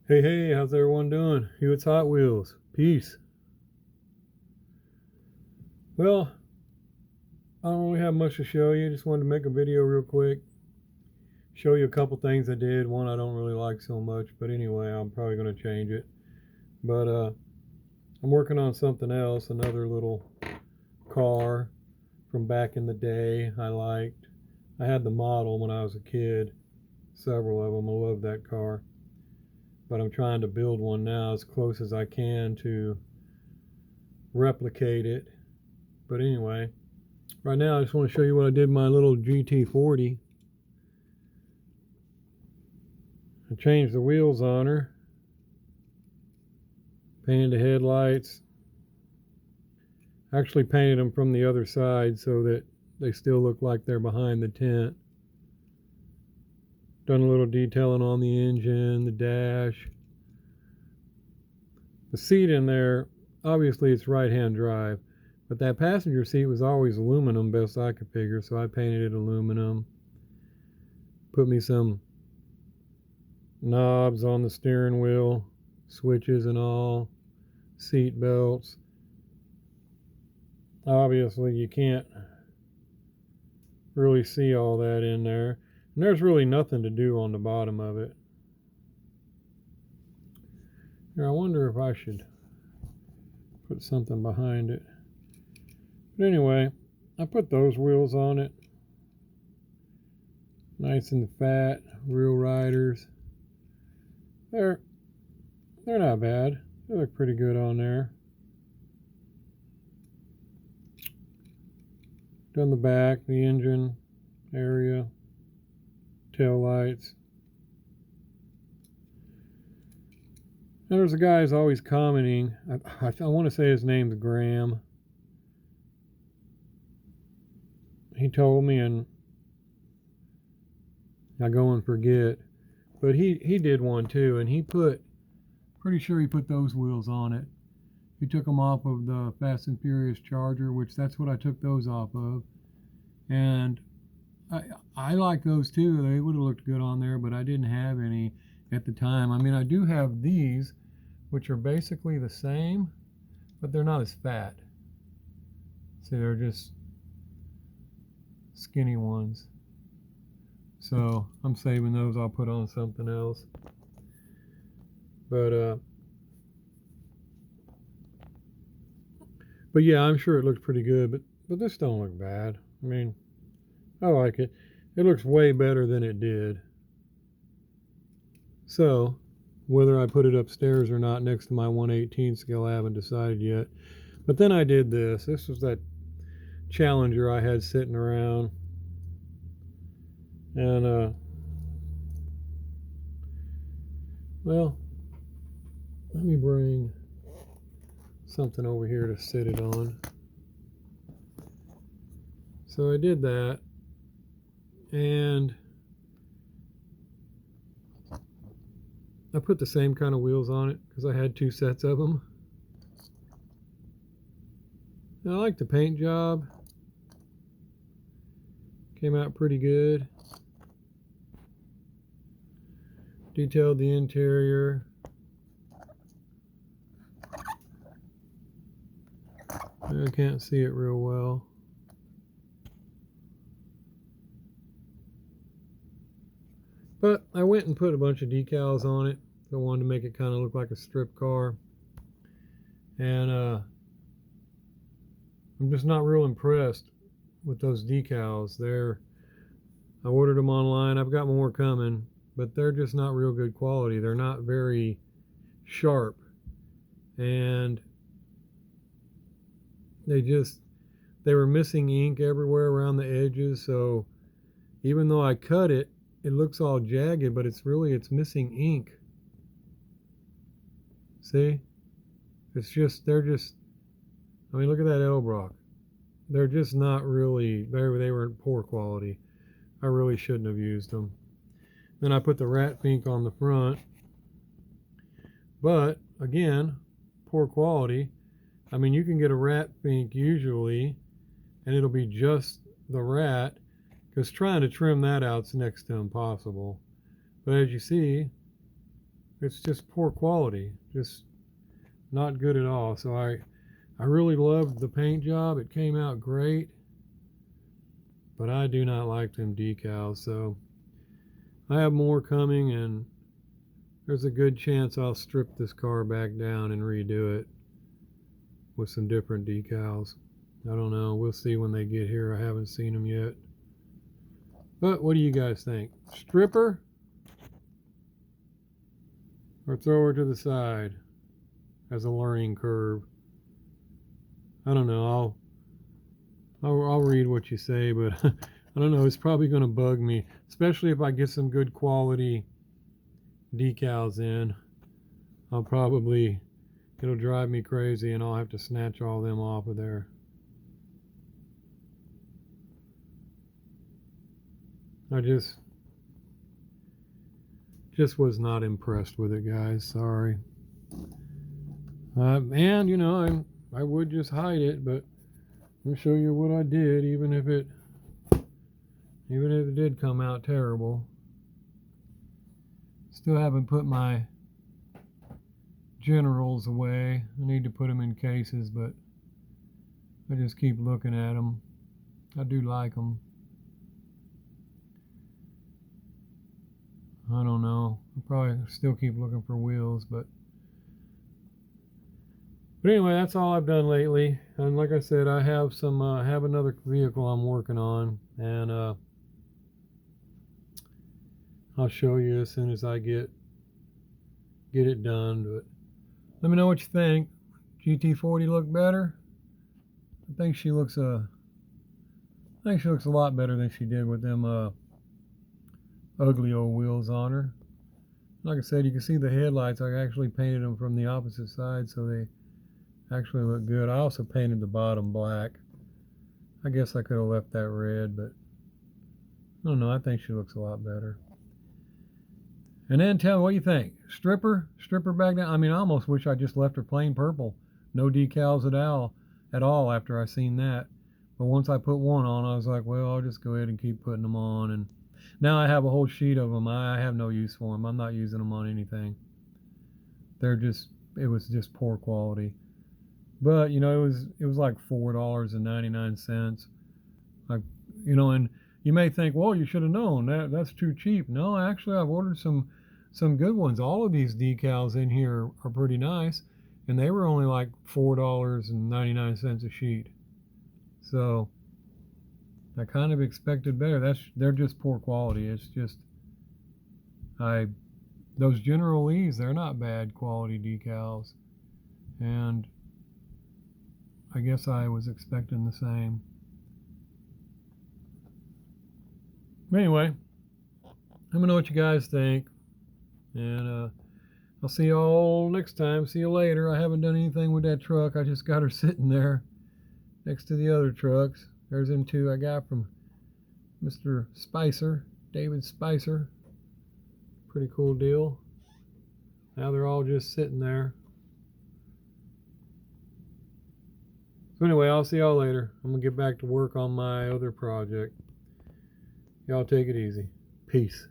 Hey, how's everyone doing? HewittzHotWheelz. Peace. Well, I don't really have much to show you. Just wanted to make a video real quick. Show you a couple things I did. One I don't really like so much, but anyway, I'm probably going to change it. But I'm working on something else, another little car from back in the day I liked. I had the model when I was a kid, several of them. I love that car. But I'm trying to build one now as close as I can to replicate it. But anyway, right now I just want to show you what I did with my little GT40. I changed the wheels on her, painted the headlights, actually painted them from the other side so that they still look like they're behind the tent. Done a little detailing on the engine, the dash. The seat in there, obviously it's right-hand drive, but that passenger seat was always aluminum, best I could figure, so I painted it aluminum. Put me some knobs on the steering wheel, switches and all, seat belts. Obviously you can't really see all that in there, and there's really nothing to do on the bottom of it. Here, I wonder if I should put something behind it. But anyway, I put those wheels on it, nice and fat, real riders. They're not bad. They look pretty good on there. Done the back, the engine area, tail lights. Now there's a guy who's always commenting. I want to say his name's Graham. He told me, and I go and forget, but he did one too, and pretty sure he put those wheels on it. He took them off of the Fast and Furious Charger, which that's what I took those off of. And I like those too. They would have looked good on there, but I didn't have any at the time. I mean, I do have these, which are basically the same, but they're not as fat. See, they're just skinny ones. So I'm saving those. I'll put on something else. But yeah, I'm sure it looks pretty good. But this don't look bad. I mean, I like it. It looks way better than it did. So whether I put it upstairs or not next to my 1/18 scale, I haven't decided yet. But then I did this. This was that Challenger I had sitting around. And well, let me bring something over here to sit it on. So I did that, and I put the same kind of wheels on it because I had two sets of them. And I like the paint job. Came out pretty good. Detailed the interior. I can't see it real well. But I went and put a bunch of decals on it. I wanted to make it kind of look like a strip car. And I'm just not real impressed with those decals. I ordered them online. I've got more coming, but they're just not real good quality. They're not very sharp. And they were missing ink everywhere around the edges. So even though I cut it, it looks all jagged, but it's missing ink. See? I mean, look at that Elbrock. They're just not really, they were in poor quality. I really shouldn't have used them. Then I put the rat pink on the front. But, again, poor quality. I mean, you can get a rat pink usually, and it'll be just the rat, because trying to trim that out is next to impossible. But as you see, it's just poor quality, just not good at all. So I really loved the paint job. It came out great, but I do not like them decals. So I have more coming, and there's a good chance I'll strip this car back down and redo it with some different decals. I don't know. We'll see when they get here. I haven't seen them yet. But what do you guys think? Stripper or throw her to the side as a learning curve? I don't know. I'll read what you say, but I don't know. It's probably going to bug me, especially if I get some good quality decals in. It'll drive me crazy, and I'll have to snatch all them off of there. I just was not impressed with it, guys. Sorry. And you know, I would just hide it, but I'll show you what I did, even if it did come out terrible. Still haven't put my generals away. I need to put them in cases, but I just keep looking at them. I do like them. I don't know. I'll probably still keep looking for wheels, but anyway, that's all I've done lately. And like I said, I have have another vehicle I'm working on, and I'll show you as soon as I get it done. But let me know what you think. GT40 look better? I think she looks a lot better than she did with them ugly old wheels on her. Like I said, you can see the headlights. I actually painted them from the opposite side, so they actually look good. I also painted the bottom black. I guess I could have left that red, but I don't know. I think she looks a lot better. And then tell me what you think. Stripper back down. I mean, I almost wish I just left her plain purple. No decals at all after I seen that. But once I put one on, I was like, well, I'll just go ahead and keep putting them on. And now I have a whole sheet of them. I have no use for them. I'm not using them on anything. It was just poor quality. But, you know, it was like $4.99. Like, you know, and you may think, well, you should have known that's too cheap. No, actually, I've ordered some good ones. All of these decals in here are pretty nice, and they were only like $4.99 a sheet. So I kind of expected better. They're just poor quality. It's just those General Lees, they're not bad quality decals, and I guess I was expecting the same. Anyway, let me know what you guys think, and I'll see you all next time. See you later. I haven't done anything with that truck. I just got her sitting there next to the other trucks. There's them two I got from Mr. Spicer, David Spicer. Pretty cool deal. Now they're all just sitting there. So anyway, I'll see y'all later. I'm going to get back to work on my other project. Y'all take it easy. Peace.